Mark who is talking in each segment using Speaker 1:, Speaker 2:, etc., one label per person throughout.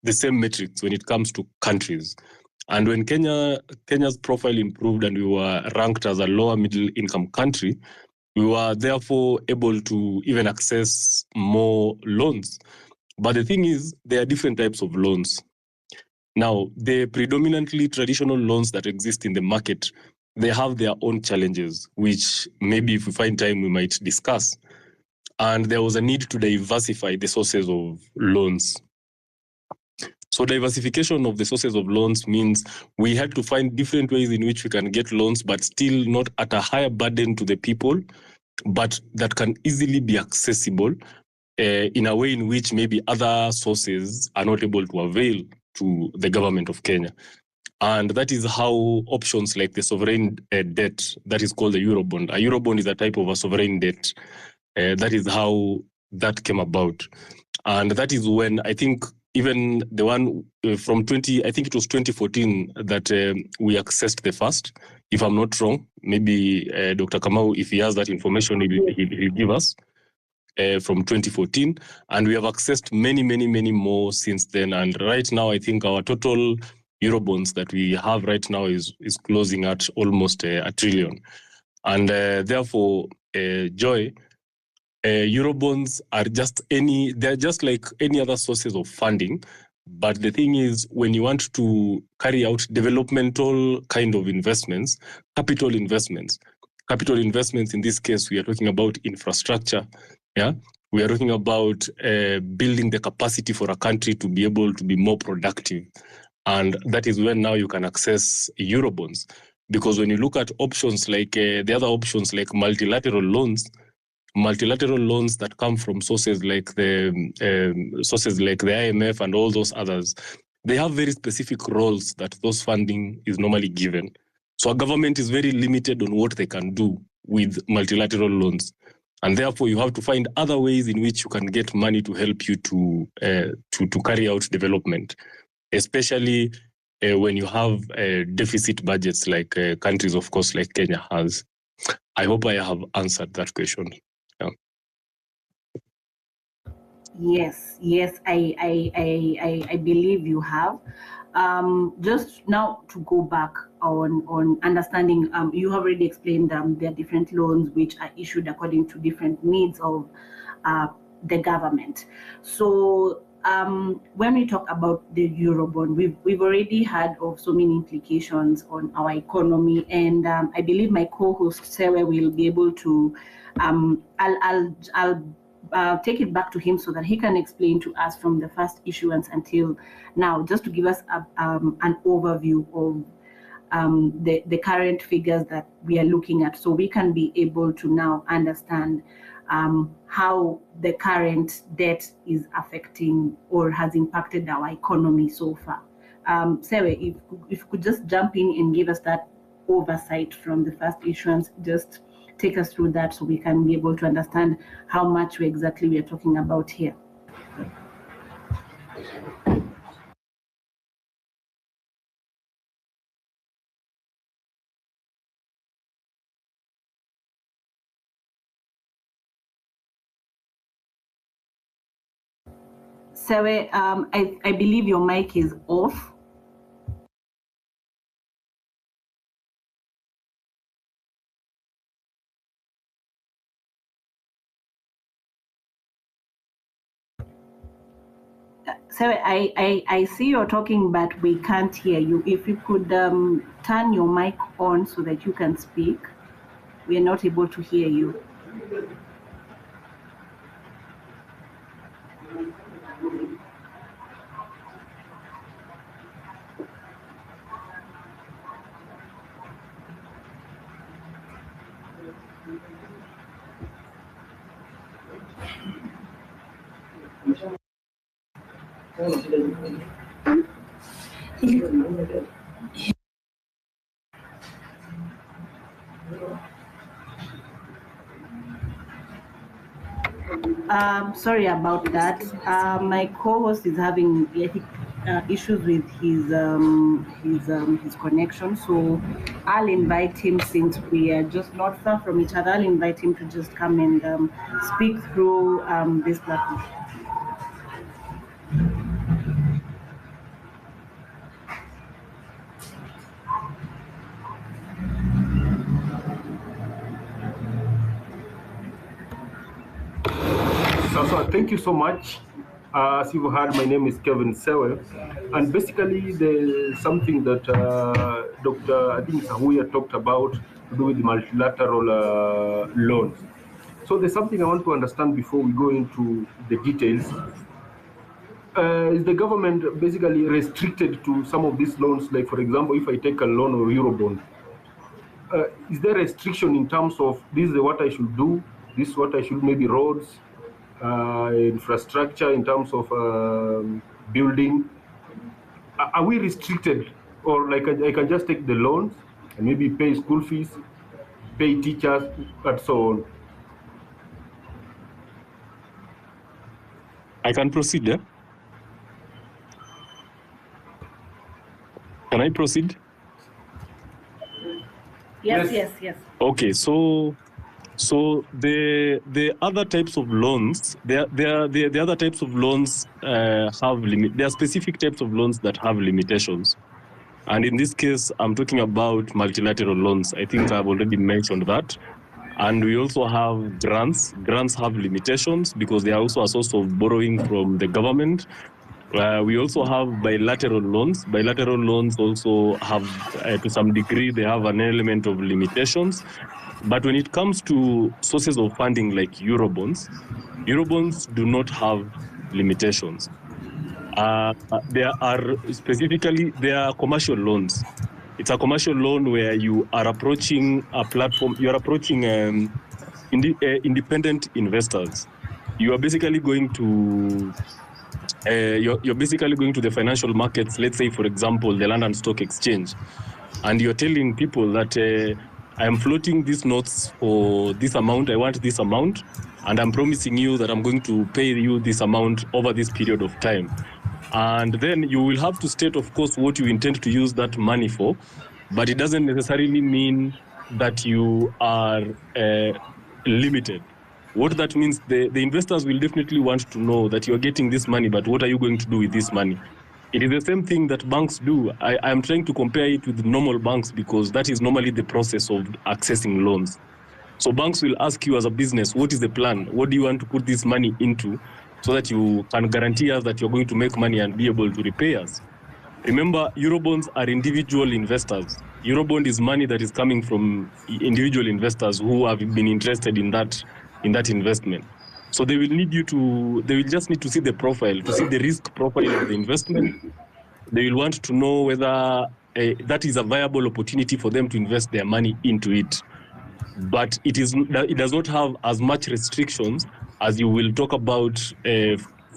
Speaker 1: the same metrics when it comes to countries. And when Kenya's profile improved and we were ranked as a lower middle income country, we were therefore able to even access more loans. But the thing is, there are different types of loans. Now, the predominantly traditional loans that exist in the market, they have their own challenges, which maybe if we find time, we might discuss. And there was a need to diversify the sources of loans. So diversification of the sources of loans means we had to find different ways in which we can get loans, but still not at a higher burden to the people, but that can easily be accessible in a way in which maybe other sources are not able to avail to the government of Kenya. And that is how options like the sovereign debt, that is called the Eurobond. A Eurobond is a type of a sovereign debt. That is how that came about. And that is when I think even the one from 2014 that we accessed the first, if I'm not wrong, maybe Dr. Kamau, if he has that information, he'll give us from 2014. And we have accessed many, many, many more since then. And right now, I think our total Eurobonds that we have right now is closing at almost $1 trillion. And therefore, Joy, Eurobonds are they're just like any other sources of funding. But the thing is, when you want to carry out developmental kind of investments, capital investments in this case, we are talking about infrastructure. Yeah, we are talking about building the capacity for a country to be able to be more productive. And that is when now you can access Eurobonds. Because when you look at options like the other options like multilateral loans that come from sources like the IMF and all those others, they have very specific roles that those funding is normally given. So a government is very limited on what they can do with multilateral loans. And therefore, you have to find other ways in which you can get money to help you to carry out development, especially when you have deficit budgets like countries, of course, like Kenya has. I hope I have answered that question.
Speaker 2: Yeah. Yes, I believe you have. Just now to go back on understanding, you have already explained there are different loans which are issued according to different needs of the government. So when we talk about the Eurobond, we've already heard of so many implications on our economy, and I believe my co-host Sewe will be able to. I'll take it back to him so that he can explain to us from the first issuance until now, just to give us an overview of the current figures that we are looking at, so we can be able to now understand how the current debt is affecting or has impacted our economy so far. Sewe, if you could just jump in and give us that oversight from the first issuance, just take us through that so we can be able to understand how much exactly we are talking about here. Sewe, I believe your mic is off. So I see you're talking, but we can't hear you. If you could turn your mic on so that you can speak. We are not able to hear you. Sorry about that. My co-host is having issues with his connection, so I'll invite him, since we are just not far from each other. I'll invite him to just come and speak through this platform.
Speaker 3: Thank you so much. As you've heard, my name is Kevin Sewe, and basically there's something that Dr. I think Ahuya talked about to do with multilateral loans. So there's something I want to understand before we go into the details. Is the government basically restricted to some of these loans? Like, for example, if I take a loan or Eurobond, is there restriction in terms of this is what I should do, this is what I should, maybe roads, infrastructure in terms of building? Are we restricted, or like I can just take the loans and maybe pay school fees, pay teachers, and so on?
Speaker 1: I can proceed, yeah? Can I proceed?
Speaker 2: Yes.
Speaker 1: Okay, so the other types of loans, the other types of loans there are specific types of loans that have limitations. And in this case, I'm talking about multilateral loans. I think I've already mentioned that. And we also have grants. Grants have limitations because they are also a source of borrowing from the government. We also have bilateral loans. Bilateral loans also have, to some degree, they have an element of limitations. But when it comes to sources of funding like Eurobonds do not have limitations. There are commercial loans. It's a commercial loan where you are approaching a platform, you are approaching independent investors. You are basically going to you're basically going to the financial markets, let's say, for example, the London Stock Exchange, and you're telling people that I'm floating these notes for this amount, I want this amount, and I'm promising you that I'm going to pay you this amount over this period of time. And then you will have to state, of course, what you intend to use that money for, but it doesn't necessarily mean that you are limited. What that means, the investors will definitely want to know that you're getting this money, but what are you going to do with this money? It is the same thing that banks do. I'm trying to compare it with normal banks because that is normally the process of accessing loans. So banks will ask you as a business, what is the plan? What do you want to put this money into so that you can guarantee us that you're going to make money and be able to repay us? Remember, Eurobonds are individual investors. Eurobond is money that is coming from individual investors who have been interested in that investment. So they will just need to see the profile, to see the risk profile of the investment. They will want to know whether that is a viable opportunity for them to invest their money into it. But it does not have as much restrictions as you will talk about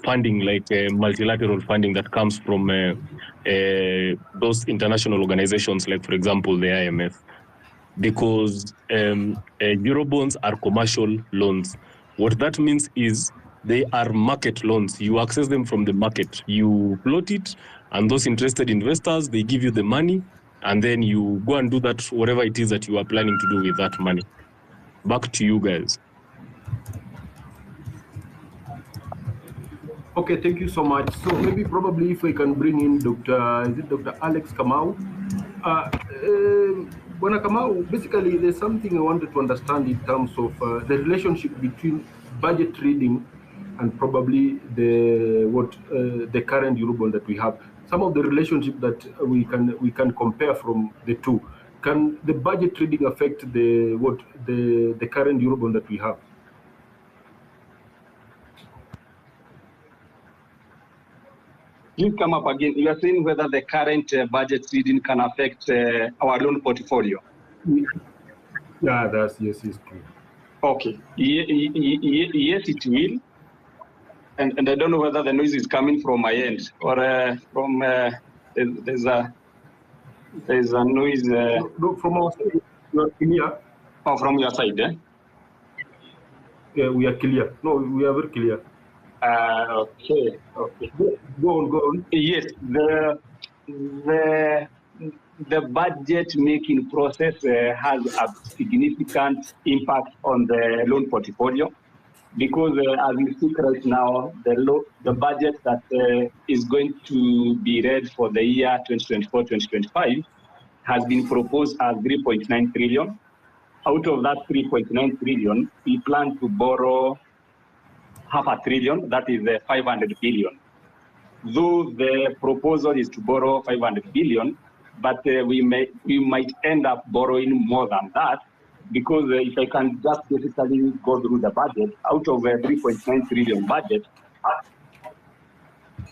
Speaker 1: funding, like multilateral funding that comes from those international organizations, like, for example, the IMF. Because Eurobonds are commercial loans. What that means is they are market loans. You access them from the market. You float it, and those interested investors, they give you the money, and then you go and do that, whatever it is that you are planning to do with that money. Back to you guys.
Speaker 3: Okay, thank you so much. So maybe probably if we can bring in Dr. Alex Kamau. Bwana Kamau, basically there's something I wanted to understand in terms of the relationship between budget reading and probably the current Eurobond that we have. Some of the relationship that we can compare from the two. Can the budget reading affect the current Eurobond that we have?
Speaker 4: Please come up again. You are saying whether the current budget reading can affect our loan portfolio.
Speaker 3: Yeah, yes, true.
Speaker 4: Okay. Yes, it will. And I don't know whether the noise is coming from my end or from there's a noise.
Speaker 3: No, from our side, you are clear.
Speaker 4: Oh, from your side, eh?
Speaker 3: Yeah, we are clear. No, we are very clear.
Speaker 4: Okay.
Speaker 3: Go on.
Speaker 4: Yes, the budget making process has a significant impact on the loan portfolio because as we speak right now, the budget that is going to be read for the year 2024-2025 has been proposed as 3.9 trillion. Out of that 3.9 trillion, we plan to borrow half a trillion, that is 500 billion. Though the proposal is to borrow 500 billion, but we might end up borrowing more than that, because if I can just basically go through the budget, out of a 3.9 trillion budget,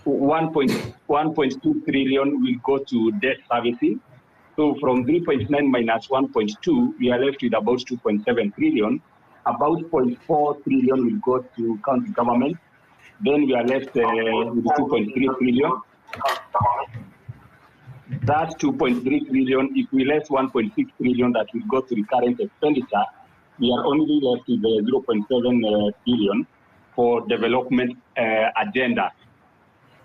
Speaker 4: 1.2 trillion will go to debt servicing. So from 3.9 minus 1.2, we are left with about 2.7 trillion. About 0.4 trillion will go to county government. Then we are left with 2.3 trillion. That 2.3 trillion, if we less 1.6 trillion that will go to recurrent expenditure, we are only left with 0.7 trillion for development agenda.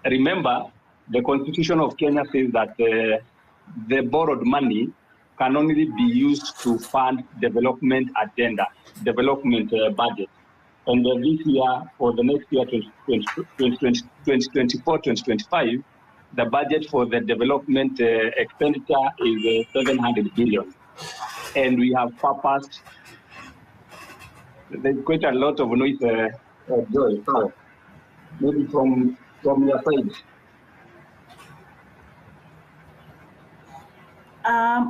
Speaker 4: Remember, the Constitution of Kenya says that the borrowed money can only be used to fund development agenda, development budget. And this year, for the next year, 2024-2025, the budget for the development expenditure is 700 billion. And we have purposed, there's quite a lot of noise, Joy, so maybe from your side.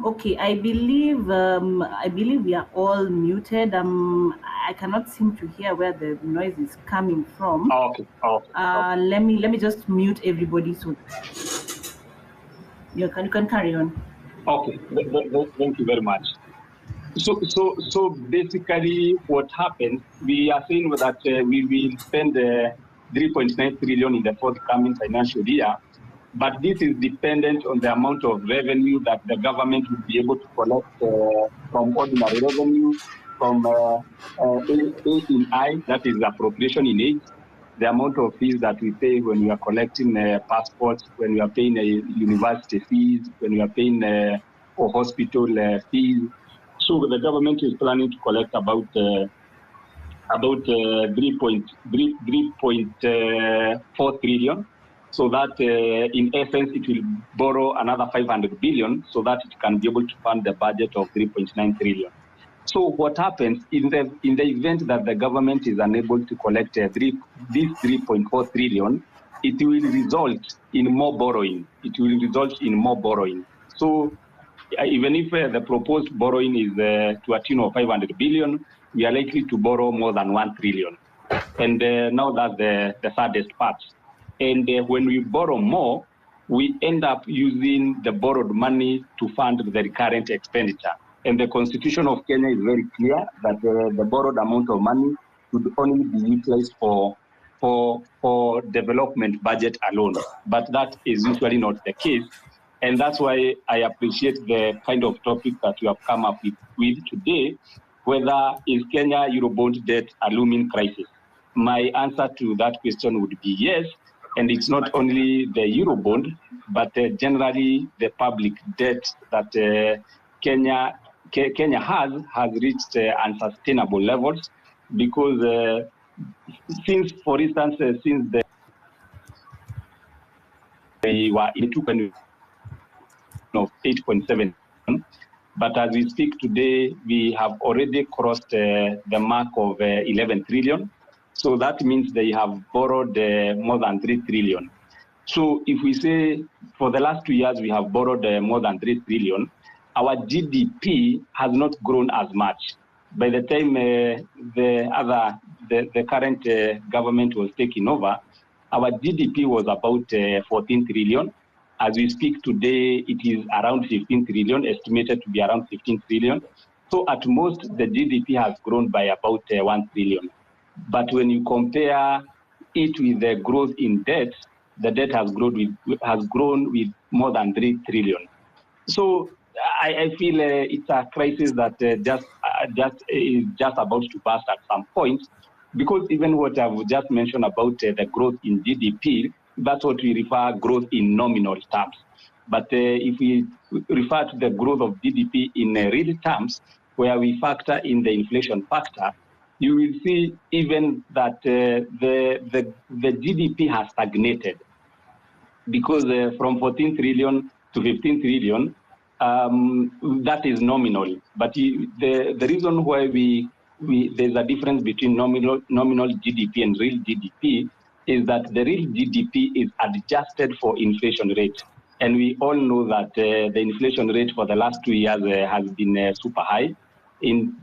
Speaker 2: Okay, I believe we are all muted. I cannot seem to hear where the noise is coming from.
Speaker 4: Okay.
Speaker 2: Let me just mute everybody so you can carry on.
Speaker 4: Okay, thank you very much. So basically, what happens? We are saying that we will spend 3.9 trillion in the forthcoming financial year. But this is dependent on the amount of revenue that the government will be able to collect from ordinary revenue, from A&I, that is appropriation in aid, the amount of fees that we pay when we are collecting passports, when we are paying university fees, when we are paying for hospital fees. So the government is planning to collect about 3.4 trillion. So that in essence, it will borrow another 500 billion so that it can be able to fund the budget of 3.9 trillion. So what happens in the event that the government is unable to collect this 3.4 trillion, it will result in more borrowing. So even if the proposed borrowing is to a tune of 500 billion, we are likely to borrow more than 1 trillion. And now that's the saddest part. And when we borrow more, we end up using the borrowed money to fund the recurrent expenditure. And the Constitution of Kenya is very clear that the borrowed amount of money should only be utilized for development budget alone. But that is usually not the case. And that's why I appreciate the kind of topic that you have come up with today, whether is Kenya Eurobond debt a looming crisis? My answer to that question would be yes. And it's not only the Eurobond, but generally the public debt that Kenya has reached unsustainable levels, because since they were in 8.7, but as we speak today, we have already crossed the mark of 11 trillion. So that means they have borrowed more than 3 trillion. So if we say for the last 2 years, we have borrowed more than 3 trillion, our GDP has not grown as much. By the time the current government was taking over, our GDP was about 14 trillion. As we speak today, it is around 15 trillion, estimated to be around 15 trillion. So at most, the GDP has grown by about 1 trillion. But when you compare it with the growth in debt, the debt has grown with more than 3 trillion. So I feel it's a crisis that is just about to burst at some point, because even what I've just mentioned about the growth in GDP, that's what we refer growth in nominal terms. But if we refer to the growth of GDP in real terms, where we factor in the inflation factor, you will see even that the GDP has stagnated, because from 14 trillion to 15 trillion, that is nominal. But the reason why we there's a difference between nominal GDP and real GDP, is that the real GDP is adjusted for inflation rate. And we all know that the inflation rate for the last 2 years has been super high.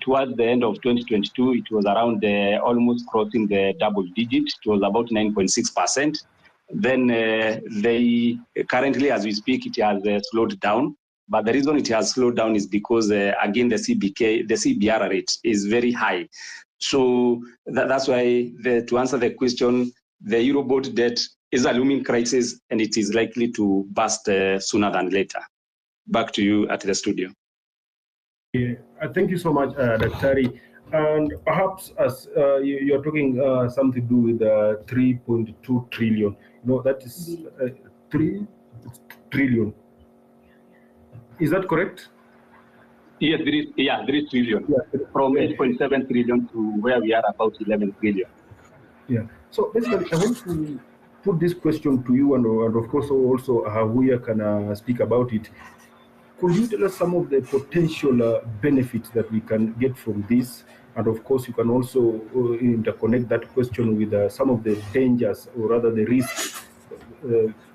Speaker 4: Towards the end of 2022, it was around almost crossing the double digit. It was about 9.6%. Then they currently, as we speak, it has slowed down. But the reason it has slowed down is because, again, the CBR rate is very high. So that's why, to answer the question, the Eurobond debt is a looming crisis, and it is likely to burst sooner than later. Back to you at the studio.
Speaker 3: Yeah, thank you so much, Daktari. And perhaps as you're talking something to do with 3.2 trillion, that is 3 trillion. Is that correct?
Speaker 4: Yes, there is trillion. Yeah. From 8.7 trillion to where we are about 11 trillion.
Speaker 3: Yeah. So basically, I want to put this question to you, and of course also Ahuya can speak about it. Could you tell us some of the potential benefits that we can get from this? And of course, you can also interconnect that question with some of the dangers, or rather the risks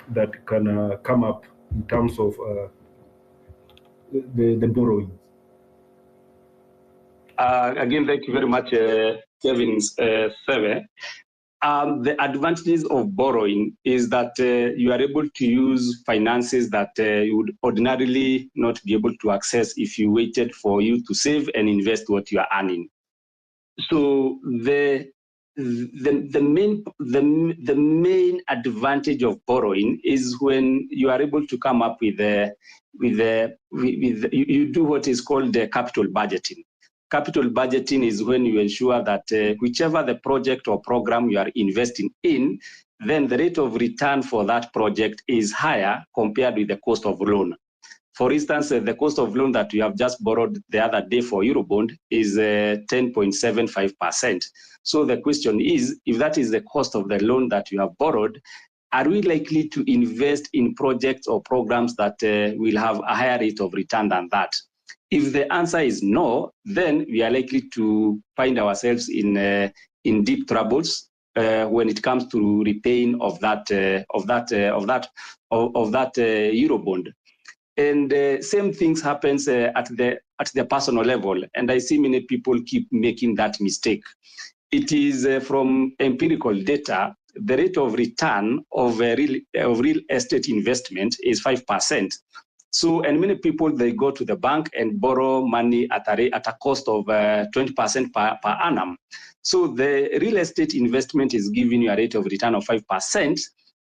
Speaker 3: that can come up in terms of the borrowing.
Speaker 4: Again, thank you very much, Kevin Seve. The advantages of borrowing is that you are able to use finances that you would ordinarily not be able to access if you waited for you to save and invest what you are earning. So the main advantage of borrowing is when you are able to come up with you do what is called the capital budgeting. Capital budgeting is when you ensure that whichever the project or program you are investing in, then the rate of return for that project is higher compared with the cost of loan. For instance, the cost of loan that you have just borrowed the other day for Eurobond is 10.75%. So the question is, if that is the cost of the loan that you have borrowed, are we likely to invest in projects or programs that will have a higher rate of return than that? If the answer is no, then we are likely to find ourselves in deep troubles when it comes to repaying of that Eurobond. And same things happens at the personal level, and I see many people keep making that mistake. It is from empirical data. The rate of return of real estate investment is 5%. So, and many people, they go to the bank and borrow money at a cost of 20% per annum. So the real estate investment is giving you a rate of return of 5%,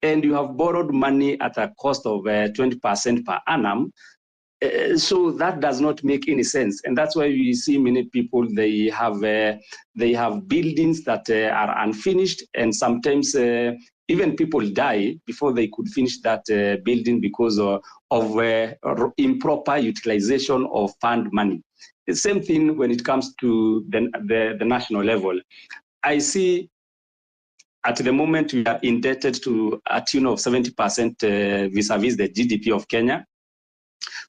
Speaker 4: and you have borrowed money at a cost of 20% per annum. So that does not make any sense, and that's why we see many people, they have buildings that are unfinished, and sometimes even people die before they could finish that building because of improper utilization of fund money. The same thing when it comes to the national level. I see at the moment we are indebted to a tune of 70% vis-a-vis the GDP of Kenya,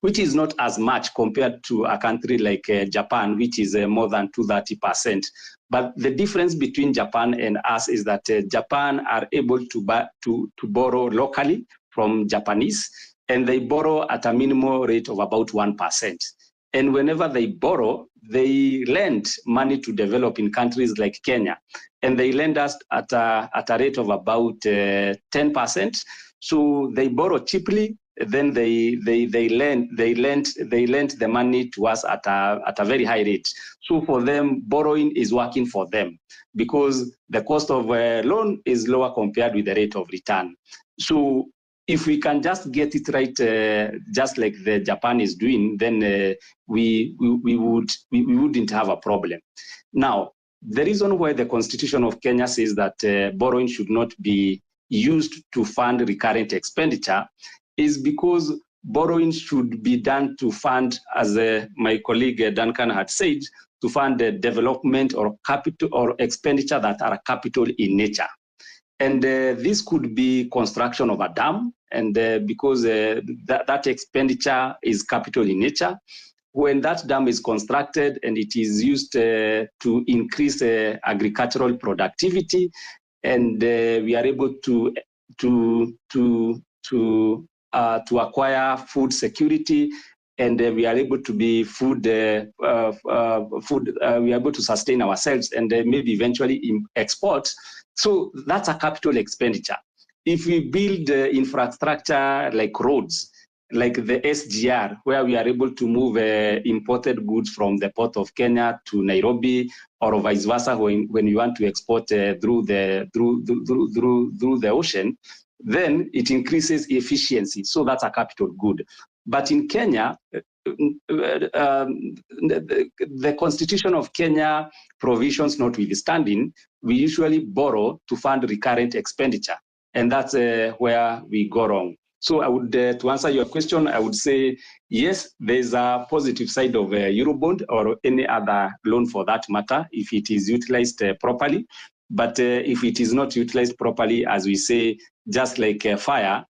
Speaker 4: which is not as much compared to a country like Japan, which is more than 230%. But the difference between Japan and us is that Japan are able to borrow locally from Japanese, and they borrow at a minimum rate of about 1%. And whenever they borrow, they lend money to develop in countries like Kenya, and they lend us at a rate of about 10%. So they borrow cheaply, then they lend the money to us at a very high rate. So for them, borrowing is working for them because the cost of loan is lower compared with the rate of return. So if we can just get it right, just like the Japan is doing, then we wouldn't have a problem. Now, the reason why the Constitution of Kenya says that borrowing should not be used to fund recurrent expenditure is because borrowing should be done to fund, as my colleague Duncan had said, to fund the development or capital or expenditure that are capital in nature. And this could be construction of a dam, and because that expenditure is capital in nature. when that dam is constructed and it is used to increase agricultural productivity, and we are able to acquire food security, and we are able to be we are able to sustain ourselves and maybe eventually export. So that's a capital expenditure. If we build infrastructure like roads, like the SGR, where we are able to move imported goods from the port of Kenya to Nairobi, or vice versa, when we want to export through the ocean, then it increases efficiency. So that's a capital good. But in Kenya, the Constitution of Kenya provisions notwithstanding, we usually borrow to fund recurrent expenditure, and that's where we go wrong. So I would, to answer your question, I would say, yes, there's a positive side of Eurobond or any other loan for that matter, if it is utilized properly. But if it is not utilized properly, as we say, just like fire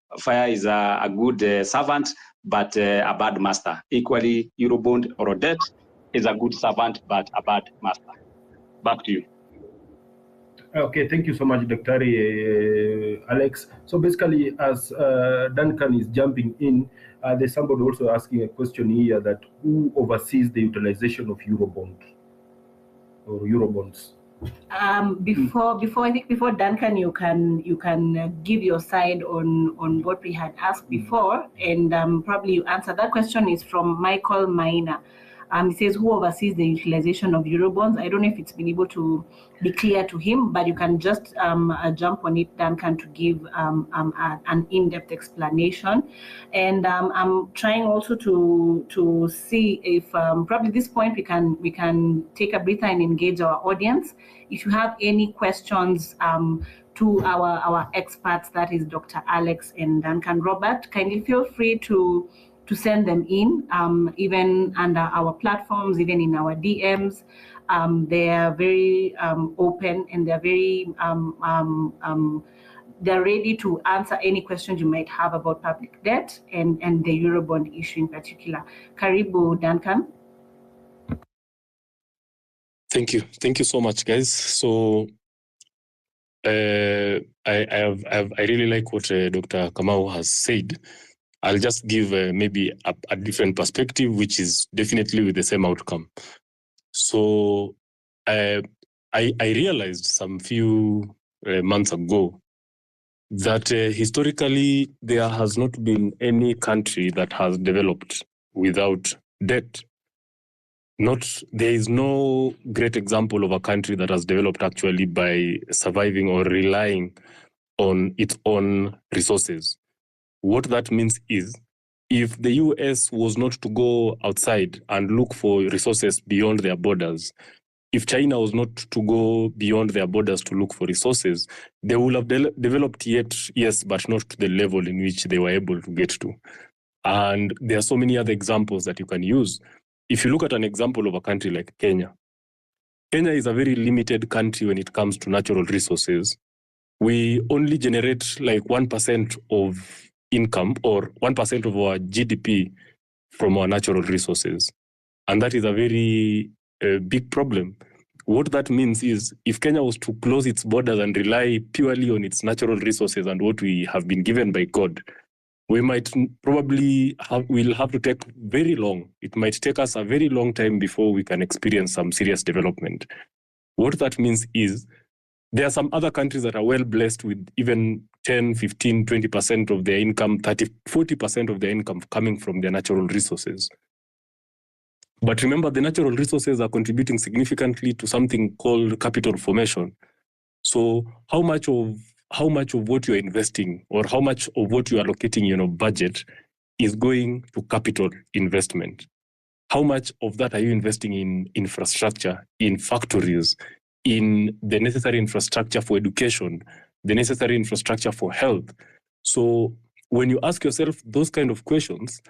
Speaker 4: is a good servant, but a bad master. Equally, Eurobond or debt is a good servant, but a bad master. Back to you.
Speaker 3: Okay, thank you so much, Dr. Alex. So basically, as Duncan is jumping in, there's somebody also asking a question here that who oversees the utilization of Eurobond or Eurobonds?
Speaker 2: Before Duncan, you can give your side on what we had asked before, and probably you answer that question. Is from Michael Maina. He says, who oversees the utilization of Eurobonds? I don't know if it's been able to be clear to him, but you can just jump on it, Duncan, to give an in-depth explanation. And I'm trying also to see if probably at this point we can take a breather and engage our audience. If you have any questions to our experts, that is Dr. Alex and Duncan Robert, kindly feel free to send them in, even under our platforms, even in our DMs. They are very open, and they're very they're ready to answer any questions you might have about public debt and the Eurobond issue in particular. Karibu, Duncan.
Speaker 1: Thank you so much, guys. So I really like what Dr. Kamau has said. I'll just give maybe a different perspective, which is definitely with the same outcome. So I realized some few months ago that historically there has not been any country that has developed without debt. There is no great example of a country that has developed actually by surviving or relying on its own resources. What that means is, if the US was not to go outside and look for resources beyond their borders, if China was not to go beyond their borders to look for resources, they would have developed yet, yes, but not to the level in which they were able to get to. And there are so many other examples that you can use. If you look at an example of a country like Kenya, Kenya is a very limited country when it comes to natural resources. We only generate like 1% of income or 1% of our GDP from our natural resources. And that is a very big problem. What that means is, if Kenya was to close its borders and rely purely on its natural resources and what we have been given by God, we might probably we'll have to take very long. It might take us a very long time before we can experience some serious development. What that means is, there are some other countries that are well blessed with even 10, 15, 20% of their income, 30, 40% of their income coming from their natural resources. But remember, the natural resources are contributing significantly to something called capital formation. So how much of what you're investing, or how much of what you're allocating in your budget, is going to capital investment? How much of that are you investing in infrastructure, in factories, in the necessary infrastructure for education, the necessary infrastructure for health? So when you ask yourself those kind of questions,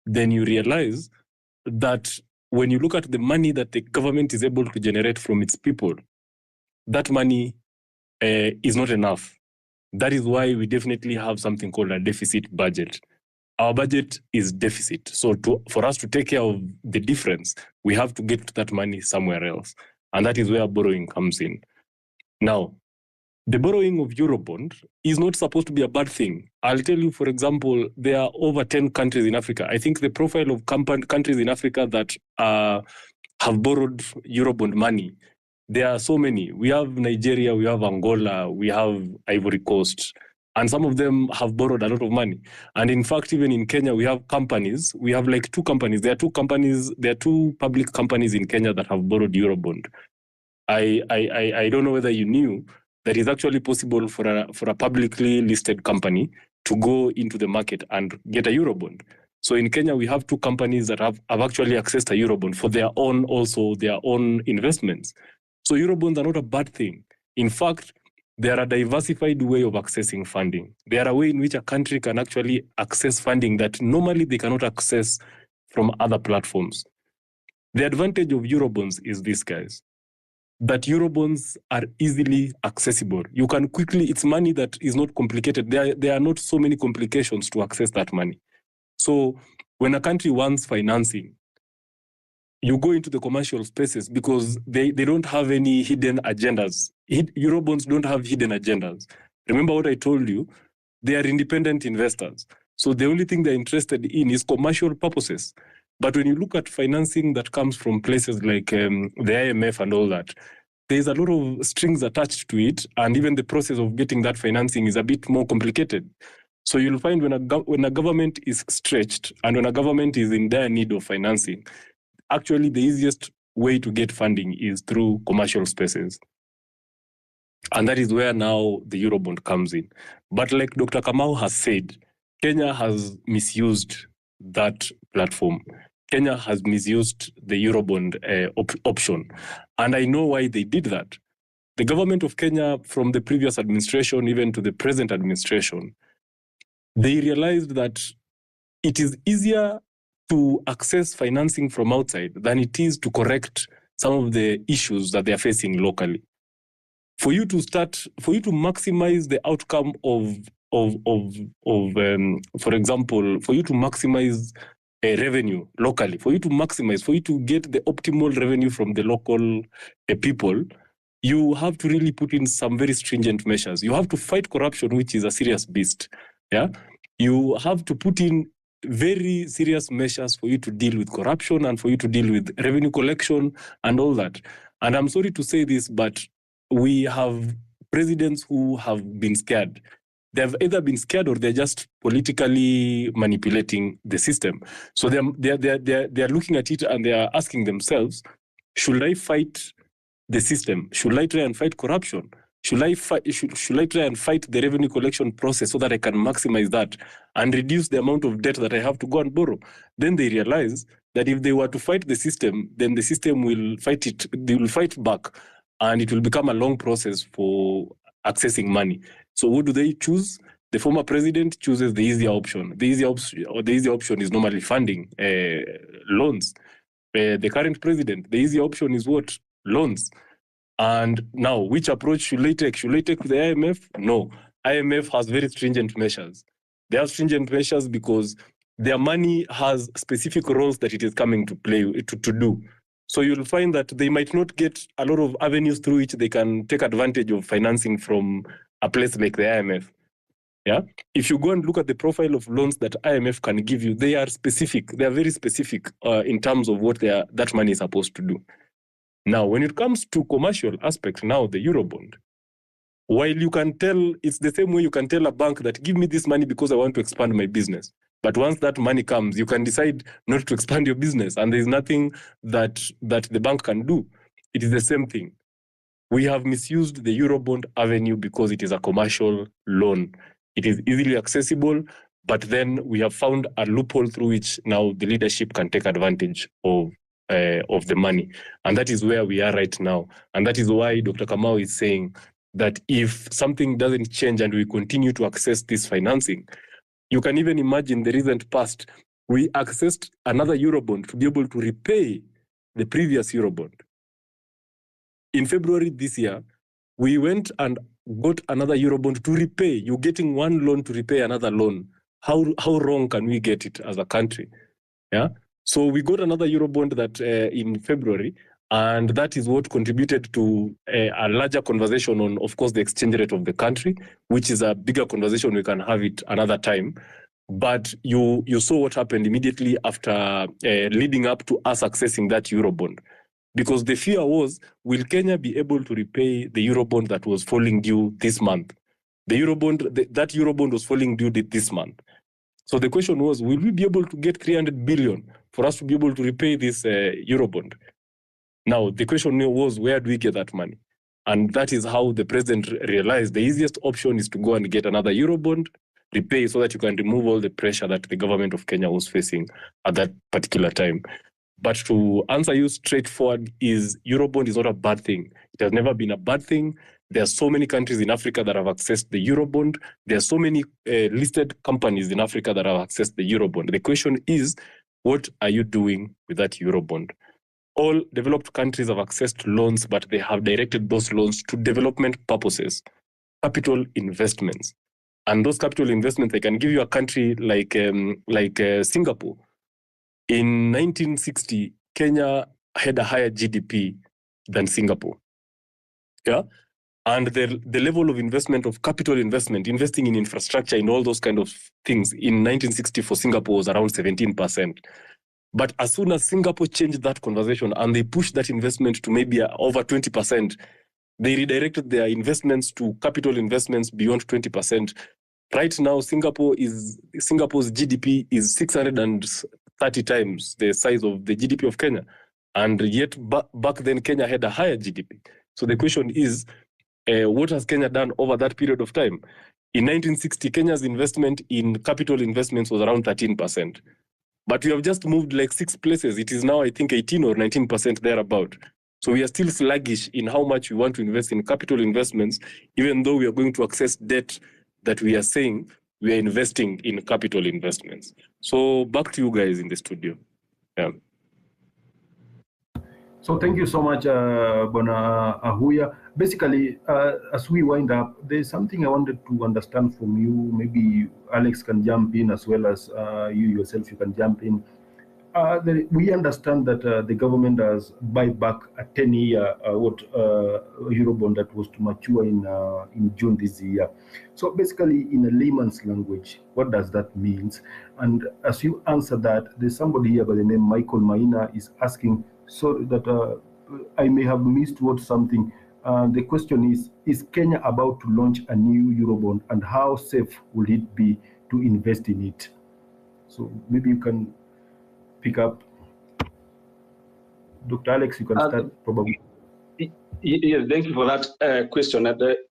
Speaker 1: then you realize that when you look at the money that the government is able to generate from its people, that money is not enough. That is why we definitely have something called a deficit budget. our budget is deficit. So for us to take care of the difference, we have to get that money somewhere else. And that is where borrowing comes in. Now, the borrowing of Eurobond is not supposed to be a bad thing. I'll tell you, for example, there are over 10 countries in Africa. I think the profile of countries in Africa that have borrowed Eurobond money, there are so many. We have Nigeria, we have Angola, we have Ivory Coast, and some of them have borrowed a lot of money. And in fact, even in Kenya, we have companies. We have like two companies. There are two public companies in Kenya that have borrowed Eurobond. I don't know whether you knew that it's actually possible for a publicly listed company to go into the market and get a Eurobond. So in Kenya, we have two companies that have actually accessed a Eurobond for their own investments. So Eurobonds are not a bad thing. In fact, they are a diversified way of accessing funding. They are a way in which a country can actually access funding that normally they cannot access from other platforms. The advantage of Eurobonds is this, guys, that Eurobonds are easily accessible. You can quickly, it's money that is not complicated. There are not so many complications to access that money. So when a country wants financing, you go into the commercial spaces because they don't have any hidden agendas. Eurobonds don't have hidden agendas. Remember what I told you? They are independent investors. So the only thing they're interested in is commercial purposes. But when you look at financing that comes from places like the IMF and all that, there's a lot of strings attached to it. And even the process of getting that financing is a bit more complicated. So you'll find when a government is stretched and when a government is in dire need of financing, actually the easiest way to get funding is through commercial spaces. And that is where now the Eurobond comes in. But like Dr. Kamau has said, Kenya has misused that platform. Kenya has misused the Eurobond option. And I know why they did that. The government of Kenya, from the previous administration, even to the present administration, they realized that it is easier to access financing from outside than it is to correct some of the issues that they are facing locally. For you to maximize the outcome for example, for you to maximize a revenue locally, for you to get the optimal revenue from the local people, you have to really put in some very stringent measures. You have to fight corruption, which is a serious beast. Yeah, you have to put in very serious measures for you to deal with corruption and for you to deal with revenue collection and all that. And I'm sorry to say this, but we have presidents who have been scared. They've either been scared or they're just politically manipulating the system. So they're looking at it and they're asking themselves, should I fight the system? Should I try and fight corruption? Should I try and fight the revenue collection process so that I can maximize that and reduce the amount of debt that I have to go and borrow? Then they realize that if they were to fight the system, then the system will fight it. They will fight back, and it will become a long process for accessing money. So what do they choose? The former president chooses the easier option. The easier option is normally funding loans. The current president, the easier option is what? Loans. And now, which approach should they take? Should they take the IMF? No. IMF has very stringent measures. They have stringent measures because their money has specific roles that it is coming to play, to do. So you'll find that they might not get a lot of avenues through which they can take advantage of financing from a place like the IMF. Yeah. If you go and look at the profile of loans that IMF can give you, they are specific. They are very specific in terms of what that money is supposed to do. Now, when it comes to commercial aspect, now the Eurobond, while you can tell, it's the same way you can tell a bank that give me this money because I want to expand my business. But once that money comes, you can decide not to expand your business, and there's nothing that the bank can do. It is the same thing. We have misused the Eurobond avenue because it is a commercial loan. It is easily accessible, but then we have found a loophole through which now the leadership can take advantage of the money. And that is where we are right now. And that is why Dr. Kamau is saying that if something doesn't change and we continue to access this financing, you can even imagine the recent past, we accessed another Eurobond to be able to repay the previous Eurobond. In February this year, we went and got another Eurobond to repay. You're getting one loan to repay another loan. how wrong can we get it as a country? Yeah. So we got another Eurobond that in February, and that is what contributed to a larger conversation on, of course, the exchange rate of the country, which is a bigger conversation. We can have it another time. But you saw what happened immediately after leading up to us accessing that Eurobond. Because the fear was, will Kenya be able to repay the Eurobond that was falling due this month? The Eurobond, that Eurobond was falling due this month. So the question was, will we be able to get 300 billion for us to be able to repay this Eurobond? Now, the question was, where do we get that money? And that is how the president realized the easiest option is to go and get another Eurobond, repay, so that you can remove all the pressure that the government of Kenya was facing at that particular time. But to answer you straightforward, Eurobond is not a bad thing. It has never been a bad thing. There are so many countries in Africa that have accessed the Eurobond. There are so many listed companies in Africa that have accessed the Eurobond. The question is, what are you doing with that Eurobond? All developed countries have accessed loans, but they have directed those loans to development purposes, capital investments. And those capital investments, I can give you a country like Singapore. In 1960, Kenya had a higher GDP than Singapore. Yeah. And the level of investment, of capital investment, investing in infrastructure, in all those kind of things, in 1960 for Singapore was around 17%. But as soon as Singapore changed that conversation and they pushed that investment to maybe over 20%, they redirected their investments to capital investments beyond 20%. Right now, Singapore's GDP is 630 times the size of the GDP of Kenya. And yet back then, Kenya had a higher GDP. So the question is, what has Kenya done over that period of time? In 1960, Kenya's investment in capital investments was around 13%. But we have just moved like 6 places. It is now, I think, 18 or 19% thereabout. So we are still sluggish in how much we want to invest in capital investments, even though we are going to access debt that we are saying we are investing in capital investments. So back to you guys in the studio. Yeah.
Speaker 3: So thank you so much, Bona Ahuya. Basically, as we wind up, there's something I wanted to understand from you. Maybe Alex can jump in, as well as you yourself, you can jump in. We understand that the government has buy back a 10-year Eurobond that was to mature in June this year. So basically, in a layman's language, what does that mean? And as you answer that, there's somebody here by the name Michael Maina is asking, so that I may have missed what something. The question is Kenya about to launch a new Eurobond, and how safe will it be to invest in it? So maybe you can pick up. Dr. Alex, you can start probably.
Speaker 4: Yes, thank you for that question.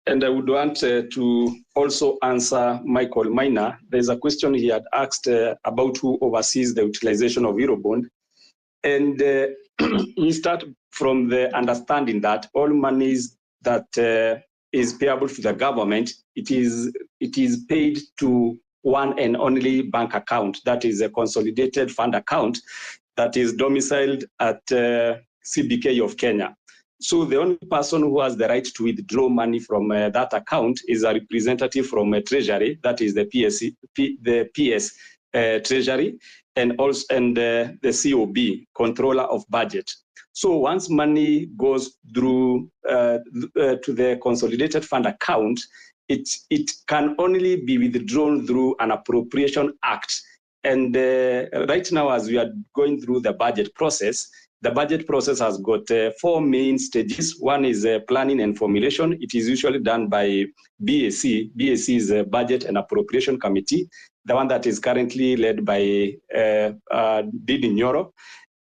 Speaker 4: And I would want to also answer Michael Maina. There's a question he had asked about who oversees the utilization of Eurobond. And we start from the understanding that all monies that is payable to the government, it is paid to one and only bank account, that is a consolidated fund account that is domiciled at CBK of Kenya. So the only person who has the right to withdraw money from that account is a representative from Treasury, that is the PS Treasury, and also the COB, Controller of Budget. So once money goes through to the consolidated fund account, it can only be withdrawn through an appropriation act. And right now, as we are going through the budget process has got 4 main stages. One is planning and formulation. It is usually done by BAC. BAC is a Budget and Appropriation Committee, the one that is currently led by Didi Nyoro.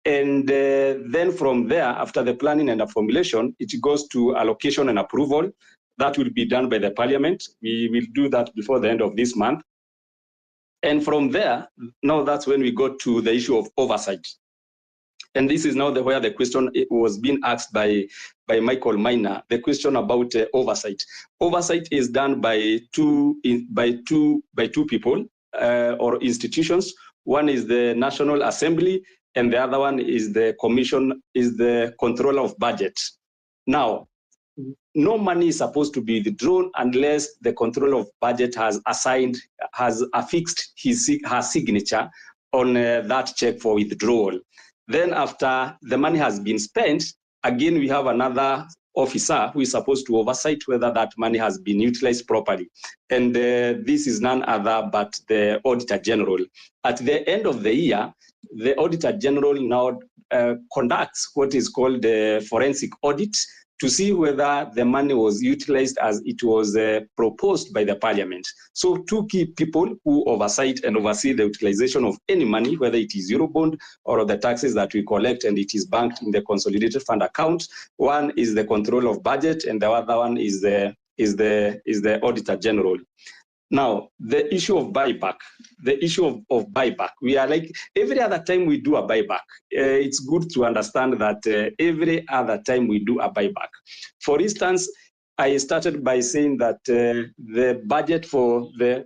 Speaker 4: And then from there, after the planning and the formulation, it goes to allocation and approval. That will be done by the parliament. We will do that before the end of this month. And from there, now that's when we go to the issue of oversight. And this is now where the question was being asked by Michael Maina, the question about oversight. Oversight is done by two people or institutions. One is the National Assembly, and the other one is the Commission, is the Controller of Budget. Now, no money is supposed to be withdrawn unless the controller of budget has affixed her signature on that check for withdrawal. Then after the money has been spent, again, we have another officer who is supposed to oversight whether that money has been utilized properly. And this is none other but the Auditor General. At the end of the year, the Auditor General now conducts what is called the forensic audit to see whether the money was utilized as it was proposed by the Parliament. So two key people who oversight and oversee the utilization of any money, whether it is Eurobond or the taxes that we collect and it is banked in the consolidated fund account. One is the control of budget and the other one is the Auditor General. Now, the issue of buyback, we are like, every other time we do a buyback, it's good to understand that every other time we do a buyback. For instance, I started by saying that the budget for the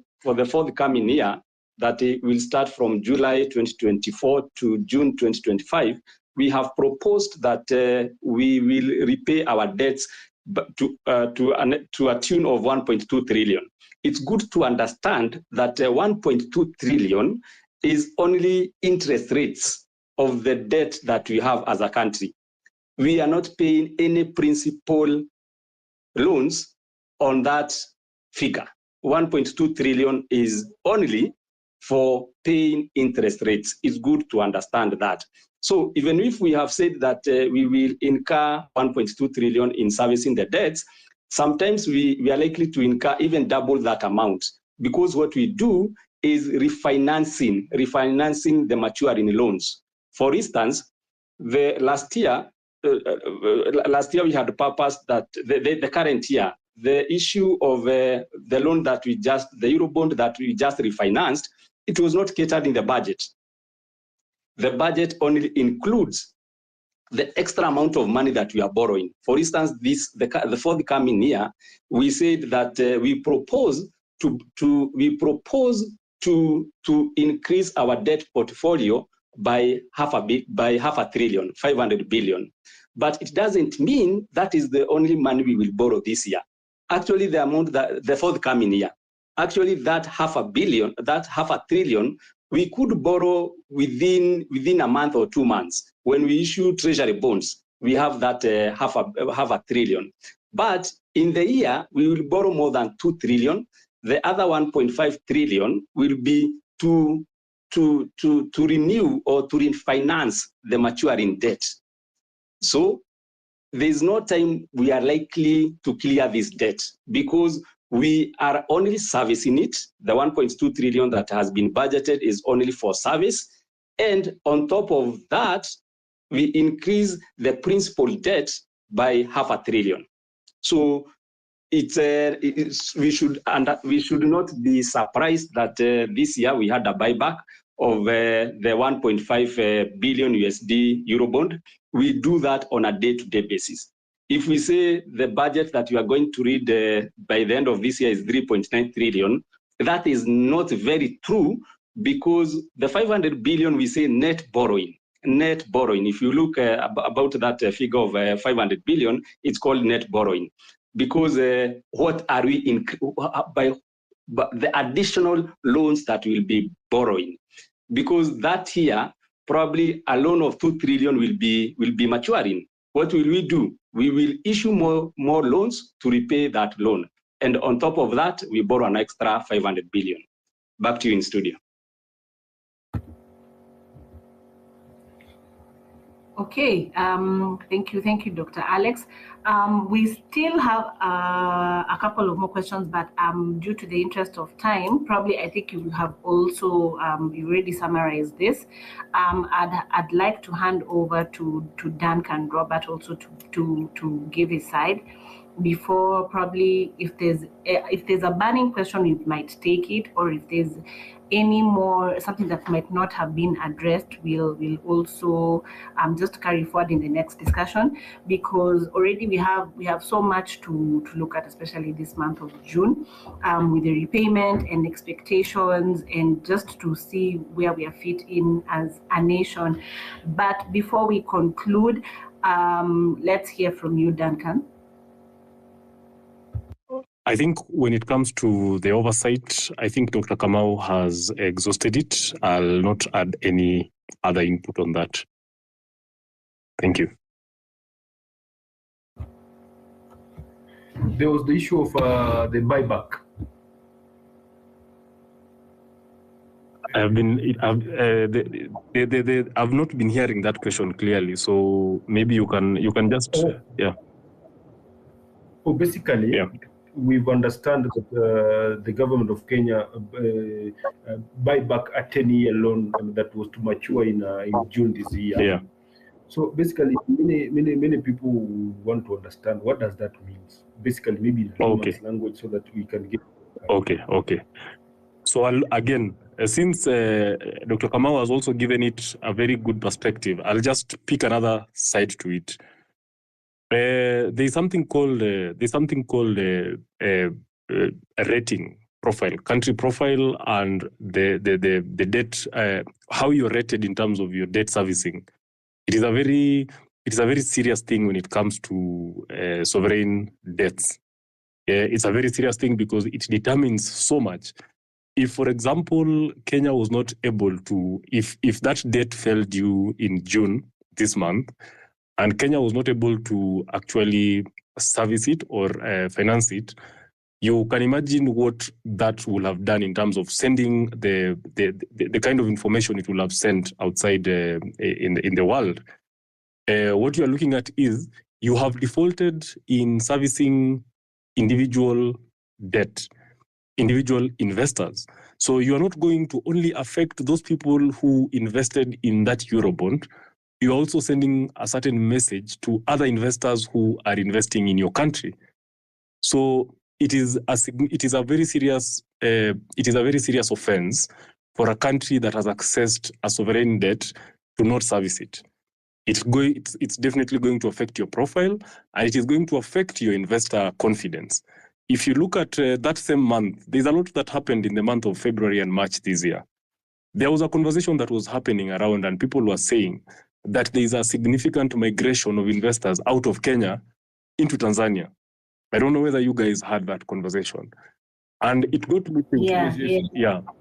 Speaker 4: forthcoming year, that it will start from July 2024 to June 2025, we have proposed that we will repay our debts to a tune of 1.2 trillion. It's good to understand that 1.2 trillion is only interest rates of the debt that we have as a country. We are not paying any principal loans on that figure. 1.2 trillion is only for paying interest rates. It's good to understand that. So even if we have said that we will incur 1.2 trillion in servicing the debts, sometimes we are likely to incur even double that amount, because what we do is refinancing the maturing loans. For instance, last year we had purposed that the current year, the issue of the loan that the Eurobond that we just refinanced, it was not catered in the budget. The budget only includes the extra amount of money that we are borrowing. For instance, the forthcoming year, we said that we propose to increase our debt portfolio by half a trillion, 500 billion. But it doesn't mean that is the only money we will borrow this year. Actually, the amount that the forthcoming year, actually that half a trillion, we could borrow within a month or 2 months. When we issue treasury bonds, we have that half a trillion. But in the year, we will borrow more than 2 trillion. The other 1.5 trillion will be to renew or to refinance the maturing debt. So there's no time we are likely to clear this debt, because we are only servicing it. The 1.2 trillion that has been budgeted is only for service. And on top of that, we increase the principal debt by half a trillion. So we should not be surprised that this year we had a buyback of the 1.5 billion USD Eurobond. We do that on a day-to-day basis. If we say the budget that you are going to read by the end of this year is 3.9 trillion, that is not very true, because the 500 billion we say net borrowing. If you look about that figure of 500 billion, it's called net borrowing, because what are we by the additional loans that we'll be borrowing? Because that year probably a loan of 2 trillion will be maturing. What will we do? We will issue more loans to repay that loan. And on top of that, we borrow an extra 500 billion. Back to you in studio.
Speaker 2: Okay, thank you, Dr. Alex. We still have a couple of more questions, but due to the interest of time, probably I think you have also you already summarized this. I'd like to hand over to Duncan Robert also to give his side. Before, probably if there's a burning question, we might take it, or if there's any more something that might not have been addressed, we'll also just carry forward in the next discussion, because already we have so much to look at, especially this month of June, with the repayment and expectations, and just to see where we are fit in as a nation. But before we conclude, let's hear from you, Duncan.
Speaker 1: I think when it comes to the oversight, I think Dr. Kamau has exhausted it. I'll not add any other input on that. Thank you.
Speaker 3: There was the issue of the buyback.
Speaker 1: I've not been hearing that question clearly, so maybe you can just yeah.
Speaker 3: Oh, basically,
Speaker 1: yeah.
Speaker 3: We've understand that the government of Kenya buy back a 10-year loan that was to mature in June this year.
Speaker 1: Yeah.
Speaker 3: So basically, many people want to understand what does that mean. Basically, maybe in layman's language, so that we can get.
Speaker 1: Okay. So again, since Dr. Kamau has also given it a very good perspective, I'll just pick another side to it. There's something called a rating profile, country profile, and the debt, how you're rated in terms of your debt servicing. It is a very serious thing when it comes to sovereign debts. It's a very serious thing because it determines so much. If, for example, Kenya was not able to, if that debt fell due in June this month, and Kenya was not able to actually service it or finance it, you can imagine what that will have done in terms of sending the kind of information it will have sent outside in the world. What you are looking at is you have defaulted in servicing individual debt, individual investors. So you are not going to only affect those people who invested in that Eurobond. You're also sending a certain message to other investors who are investing in your country. So it is a very serious offense for a country that has accessed a sovereign debt to not service it. It's definitely going to affect your profile, and it is going to affect your investor confidence. If you look at that same month, there's a lot that happened in the month of February and March this year. There was a conversation that was happening around, and people were saying that there is a significant migration of investors out of Kenya into Tanzania. I don't know whether you guys had that conversation. And it got me thinking,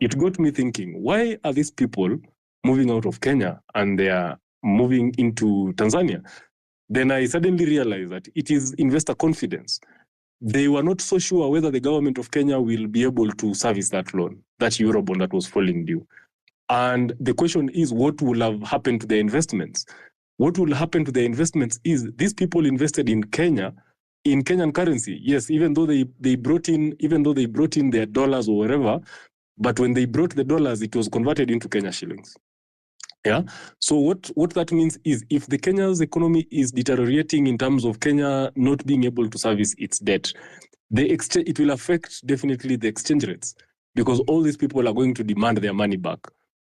Speaker 1: it got me thinking, why are these people moving out of Kenya and they are moving into Tanzania? Then I suddenly realized that it is investor confidence. They were not so sure whether the government of Kenya will be able to service that loan, that Eurobond that was falling due. And the question is, what will have happened to their investments? What will happen to their investments is these people invested in Kenya, in Kenyan currency. Yes, even though they brought in their dollars or whatever, but when they brought the dollars, it was converted into Kenya shillings. Yeah. So what that means is if the Kenya's economy is deteriorating in terms of Kenya not being able to service its debt, it will affect definitely the exchange rates, because all these people are going to demand their money back.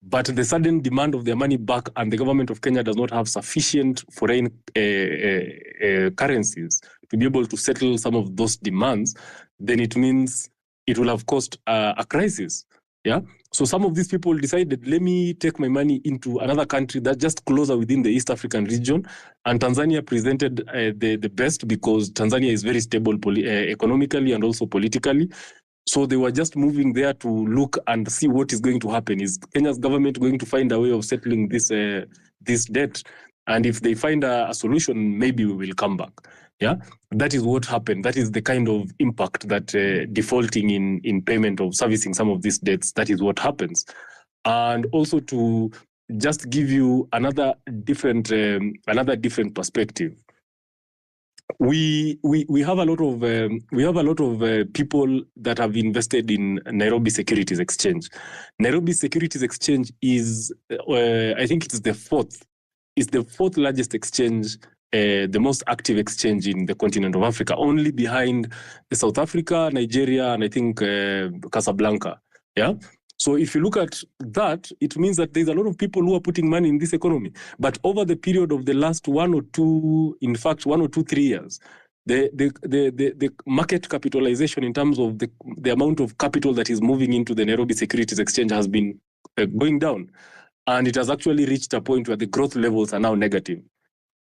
Speaker 1: But the sudden demand of their money back, and the government of Kenya does not have sufficient foreign currencies to be able to settle some of those demands, then it means it will have caused a crisis. Yeah. So some of these people decided, let me take my money into another country that's just closer within the East African region. And Tanzania presented the best, because Tanzania is very stable economically and also politically. So they were just moving there to look and see what is going to happen. Is Kenya's government going to find a way of settling this debt? And if they find a solution, maybe we will come back. Yeah, that is what happened. That is the kind of impact that defaulting in payment of servicing some of these debts, that is what happens. And also to just give you another different perspective. We have a lot of people that have invested in Nairobi Securities Exchange. Nairobi Securities Exchange is, I think it's the fourth largest exchange, the most active exchange in the continent of Africa, only behind South Africa, Nigeria, and I think Casablanca. Yeah. So if you look at that, it means that there's a lot of people who are putting money in this economy. But over the period of the last 1 or 2, 3 years, the market capitalization in terms of the amount of capital that is moving into the Nairobi Securities Exchange has been going down. And it has actually reached a point where the growth levels are now negative.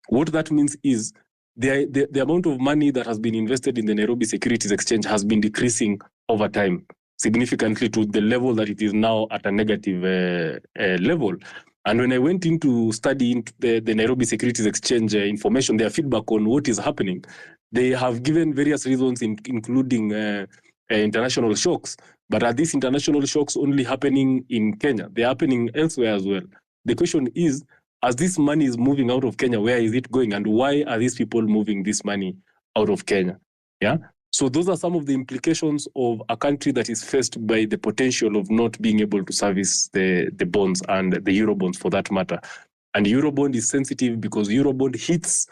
Speaker 1: What that means is the amount of money that has been invested in the Nairobi Securities Exchange has been decreasing over time significantly to the level that it is now at a negative level. And when I went into studying the Nairobi Securities Exchange information, their feedback on what is happening, they have given various reasons, including international shocks. But are these international shocks only happening in Kenya? They're happening elsewhere as well. The question is, as this money is moving out of Kenya, where is it going? And why are these people moving this money out of Kenya? Yeah. So those are some of the implications of a country that is faced by the potential of not being able to service the bonds and the Eurobonds for that matter. And Eurobond is sensitive because Eurobond hits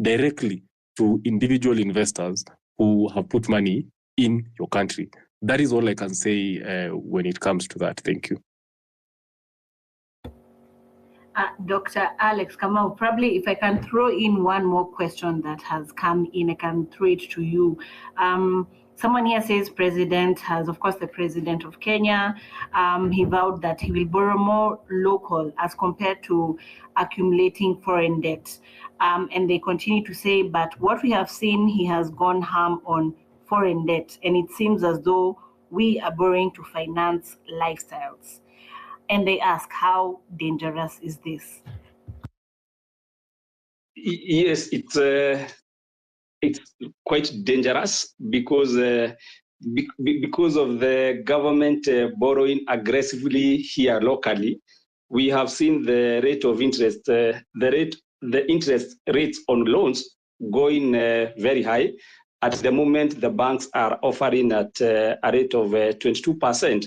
Speaker 1: directly to individual investors who have put money in your country. That is all I can say when it comes to that. Thank you.
Speaker 2: Dr. Alex Kamau, probably if I can throw in one more question that has come in, I can throw it to you. Someone here says President has, of course, the President of Kenya, he vowed that he will borrow more local as compared to accumulating foreign debt. And they continue to say, but what we have seen, he has gone ham on foreign debt. And it seems as though we are borrowing to finance lifestyles. And they ask, how dangerous is this?
Speaker 4: Yes, it's quite dangerous because of the government borrowing aggressively here locally. We have seen the rate of interest, the interest rates on loans going very high. At the moment, the banks are offering at a rate of 22%.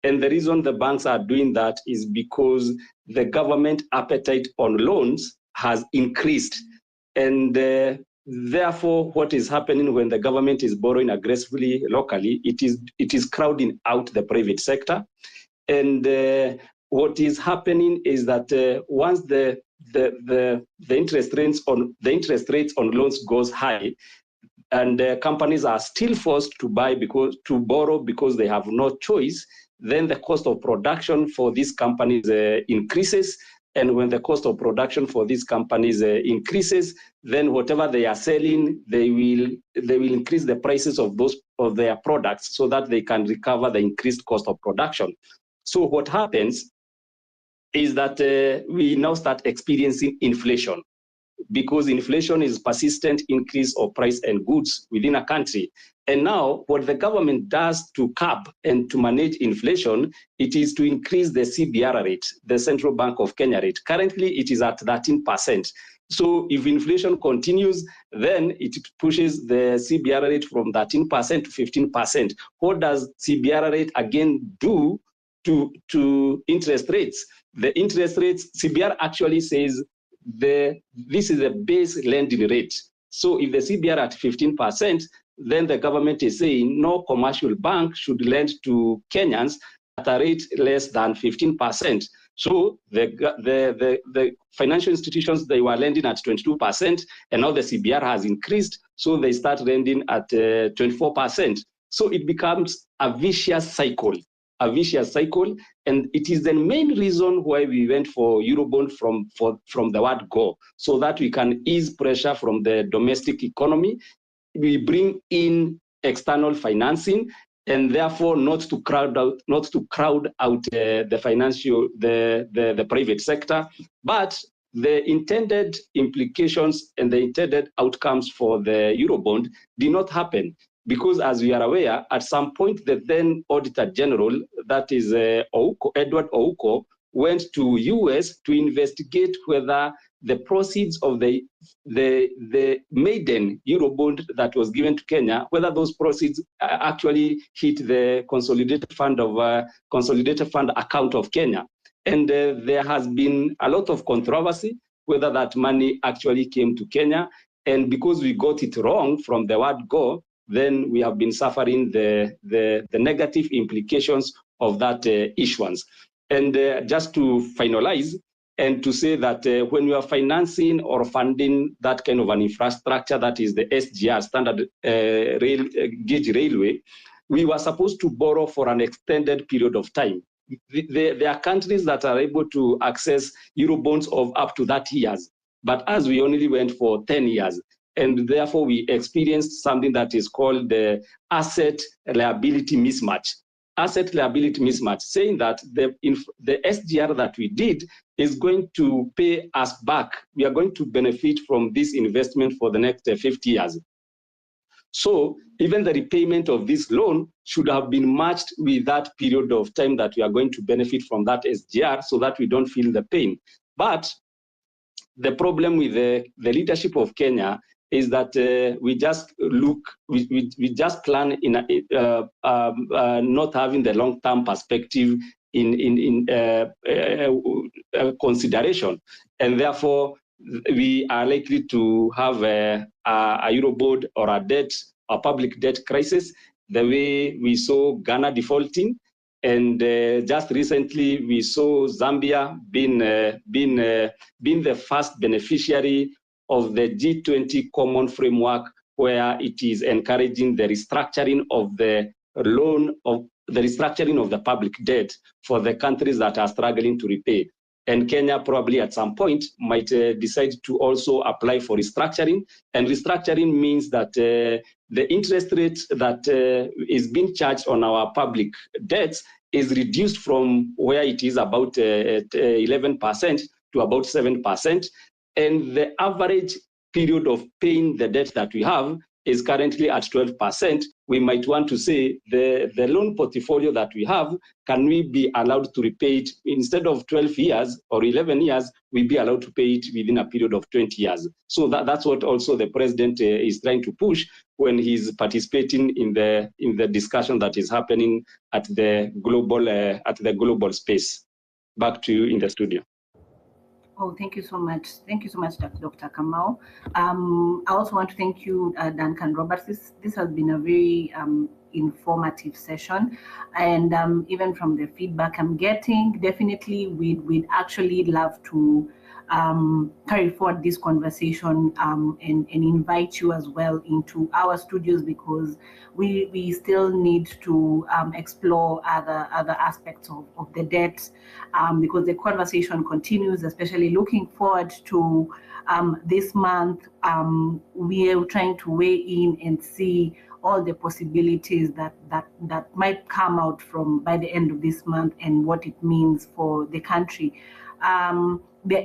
Speaker 4: And the reason the banks are doing that is because the government appetite on loans has increased. And therefore, what is happening when the government is borrowing aggressively locally, it is crowding out the private sector. And what is happening is that once the interest rates on loans goes high, and companies are still forced to borrow because they have no choice, then the cost of production for these companies increases. And when the cost of production for these companies increases, then whatever they are selling, they will increase the prices of their products so that they can recover the increased cost of production. So what happens is that we now start experiencing inflation, because inflation is persistent increase of price and goods within a country. And now what the government does to curb and to manage inflation, it is to increase the CBR rate, the Central Bank of Kenya rate. Currently, it is at 13%. So if inflation continues, then it pushes the CBR rate from 13% to 15%. What does CBR rate again do to interest rates? The interest rates, CBR actually says this is a base lending rate. So if the CBR at 15%, then the government is saying no commercial bank should lend to Kenyans at a rate less than 15%. So the financial institutions, they were lending at 22%, and now the CBR has increased, so they start lending at 24%. So it becomes a vicious cycle. And it is the main reason why we went for Eurobond from the word go, so that we can ease pressure from the domestic economy. We bring in external financing, and therefore not to crowd out the private sector, but the intended implications and the intended outcomes for the Eurobond did not happen. Because as we are aware, at some point, the then Auditor General, that is Edward Ouko, went to US to investigate whether the proceeds of the maiden Eurobond that was given to Kenya, whether those proceeds actually hit the consolidated fund account of Kenya. And there has been a lot of controversy whether that money actually came to Kenya. And because we got it wrong from the word go, then we have been suffering the negative implications of that issuance. And just to finalize, and to say that when we are financing or funding that kind of an infrastructure, that is the SGR, standard gauge railway, we were supposed to borrow for an extended period of time. There are countries that are able to access Eurobonds of up to 30 years. But as we only went for 10 years, and therefore we experienced something that is called the asset liability mismatch. Asset liability mismatch, saying that the SGR that we did is going to pay us back. We are going to benefit from this investment for the next 50 years. So even the repayment of this loan should have been matched with that period of time that we are going to benefit from that SGR, so that we don't feel the pain. But the problem with the leadership of Kenya is that we just just plan in not having the long-term perspective in consideration, and therefore we are likely to have a Eurobond or a public debt crisis, the way we saw Ghana defaulting. And just recently, we saw Zambia being the first beneficiary of the G20 common framework, where it is encouraging the restructuring of the loan, of the restructuring of the public debt for the countries that are struggling to repay. And Kenya probably at some point might decide to also apply for restructuring. And restructuring means that the interest rate that is being charged on our public debts is reduced from where it is about 11% to about 7%. And the average period of paying the debt that we have is currently at 12%. We might want to say the loan portfolio that we have, can we be allowed to repay it instead of 12 years or 11 years, we be allowed to pay it within a period of 20 years. So that's what also the president is trying to push when he's participating in the discussion that is happening at the global space. Back to you in the studio.
Speaker 2: Oh, thank you so much. Thank you so much, Dr. Kamau. I also want to thank you, Duncan Roberts. This has been a very informative session, and even from the feedback I'm getting, definitely we'd actually love to carry forward this conversation and invite you as well into our studios, because we still need to explore other aspects of the debt, because the conversation continues, especially looking forward to this month. We are trying to weigh in and see all the possibilities that might come out from by the end of this month and what it means for the country.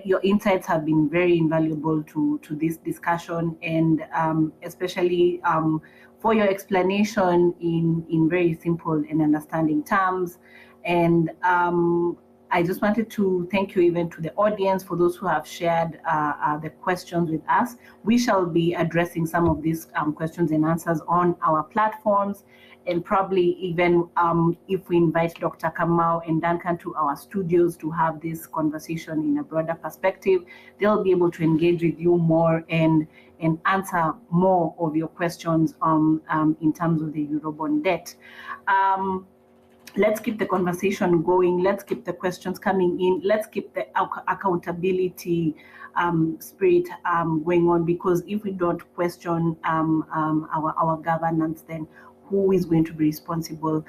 Speaker 2: Your insights have been very invaluable to this discussion, and especially for your explanation in very simple and understanding terms. And I just wanted to thank you even to the audience for those who have shared the questions with us. We shall be addressing some of these questions and answers on our platforms, and probably even if we invite Dr. Kamau and Duncan to our studios to have this conversation in a broader perspective, they'll be able to engage with you more and answer more of your questions in terms of the Eurobond debt. Let's keep the conversation going. Let's keep the questions coming in. Let's keep the accountability spirit going on, because if we don't question our governance, then who is going to be responsible?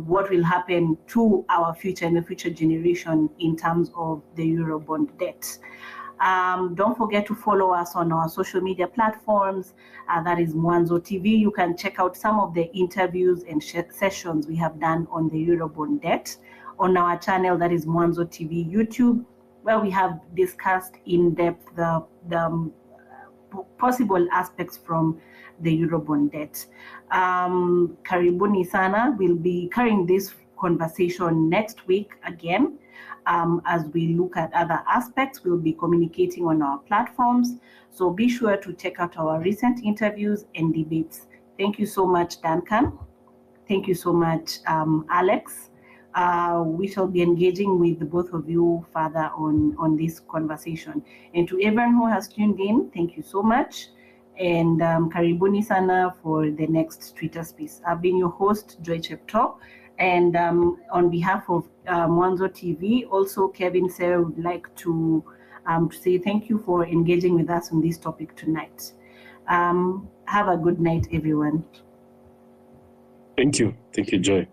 Speaker 2: What will happen to our future and the future generation in terms of the Eurobond debt? Don't forget to follow us on our social media platforms. That is Mwanzo TV. You can check out some of the interviews and sessions we have done on the Eurobond debt on our channel, that is Mwanzo TV YouTube, where we have discussed in depth the possible aspects from the Eurobond debt. Karibuni sana. We'll be carrying this conversation next week again. As we look at other aspects, we'll be communicating on our platforms. So be sure to check out our recent interviews and debates. Thank you so much, Duncan. Thank you so much, Alex. We shall be engaging with both of you further on this conversation. And to everyone who has tuned in, thank you so much. And karibuni sana for the next Twitter space. I've been your host, Joy Chepto. And on behalf of Mwanzo TV, also Kevin Sewe would like to say thank you for engaging with us on this topic tonight. Have a good night, everyone.
Speaker 1: Thank you. Thank you, Joy.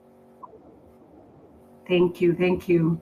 Speaker 2: Thank you.